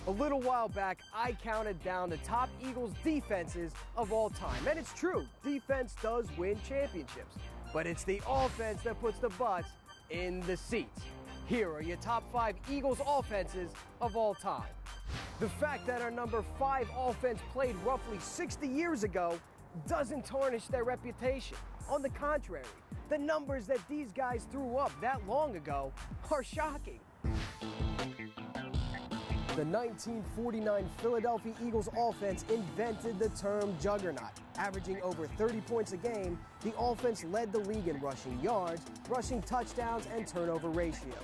A little while back, I counted down the top Eagles defenses of all time. And it's true, defense does win championships. But it's the offense that puts the butts in the seats. Here are your top 5 Eagles offenses of all time. The fact that our number 5 offense played roughly 60 years ago doesn't tarnish their reputation. On the contrary, the numbers that these guys threw up that long ago are shocking. The 1949 Philadelphia Eagles offense invented the term juggernaut. Averaging over 30 points a game, the offense led the league in rushing yards, rushing touchdowns, and turnover ratio.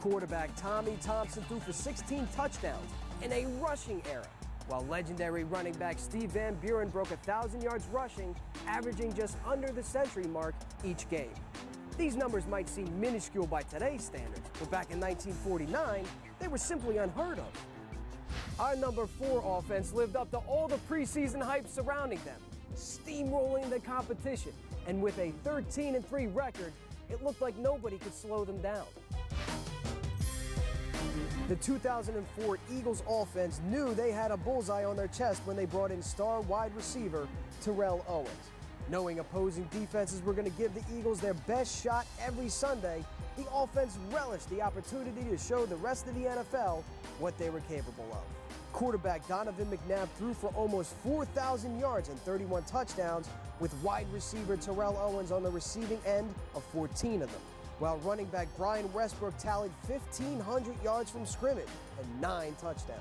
Quarterback Tommy Thompson threw for 16 touchdowns in a rushing era, while legendary running back Steve Van Buren broke 1,000 yards rushing, averaging just under the century mark each game. These numbers might seem minuscule by today's standards, but back in 1949, they were simply unheard of. Our number 4 offense lived up to all the preseason hype surrounding them, steamrolling the competition, and with a 13-3 record, it looked like nobody could slow them down. The 2004 Eagles offense knew they had a bullseye on their chest when they brought in star wide receiver Terrell Owens. Knowing opposing defenses were going to give the Eagles their best shot every Sunday, the offense relished the opportunity to show the rest of the NFL what they were capable of. Quarterback Donovan McNabb threw for almost 4,000 yards and 31 touchdowns, with wide receiver Terrell Owens on the receiving end of 14 of them, while running back Brian Westbrook tallied 1,500 yards from scrimmage and 9 touchdowns.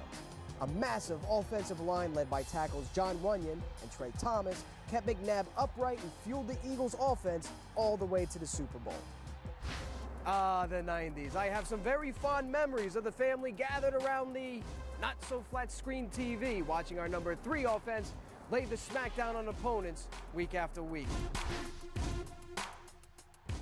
A massive offensive line led by tackles John Runyon and Trey Thomas kept McNabb upright and fueled the Eagles' offense all the way to the Super Bowl. Ah, the 90s. I have some very fond memories of the family gathered around the not-so-flat screen TV watching our number 3 offense lay the smackdown on opponents week after week.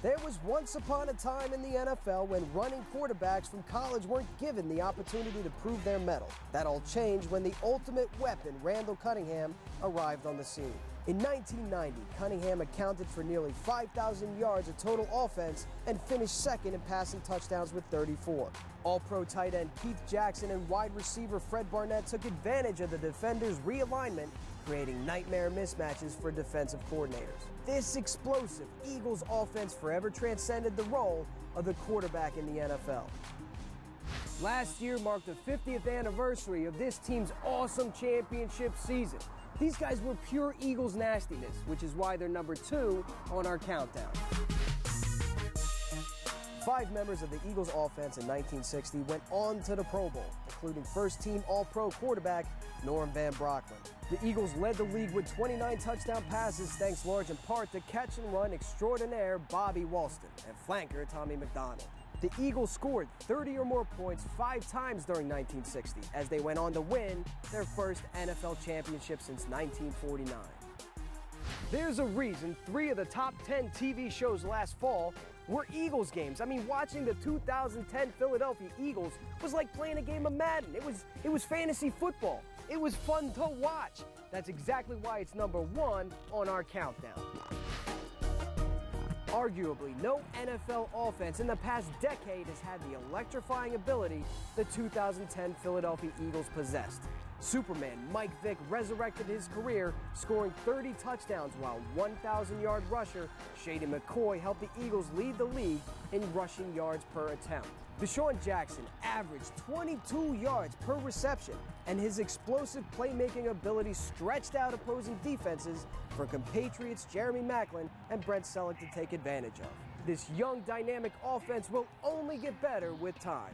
There was once upon a time in the NFL when running quarterbacks from college weren't given the opportunity to prove their mettle. That all changed when the ultimate weapon, Randall Cunningham, arrived on the scene. In 1990, Cunningham accounted for nearly 5,000 yards of total offense and finished second in passing touchdowns with 34. All-Pro tight end Keith Jackson and wide receiver Fred Barnett took advantage of the defenders' realignment, creating nightmare mismatches for defensive coordinators. This explosive Eagles offense forever transcended the role of the quarterback in the NFL. Last year marked the 50th anniversary of this team's awesome championship season. These guys were pure Eagles nastiness, which is why they're number 2 on our countdown. 5 members of the Eagles offense in 1960 went on to the Pro Bowl, including first-team All-Pro quarterback Norm Van Brocklin. The Eagles led the league with 29 touchdown passes thanks large in part to catch-and-run extraordinaire Bobby Walston and flanker Tommy McDonald. The Eagles scored 30 or more points 5 times during 1960 as they went on to win their first NFL championship since 1949. There's a reason 3 of the top 10 TV shows last fall were Eagles games. I mean, watching the 2010 Philadelphia Eagles was like playing a game of Madden. It was fantasy football. It was fun to watch. That's exactly why it's number 1 on our countdown. Arguably, no NFL offense in the past decade has had the electrifying ability the 2010 Philadelphia Eagles possessed. Superman Mike Vick resurrected his career, scoring 30 touchdowns, while 1,000-yard rusher Shady McCoy helped the Eagles lead the league in rushing yards per attempt. Deshaun Jackson averaged 22 yards per reception, and his explosive playmaking ability stretched out opposing defenses for compatriots Jeremy Maclin and Brent Selleck to take advantage of. This young, dynamic offense will only get better with time.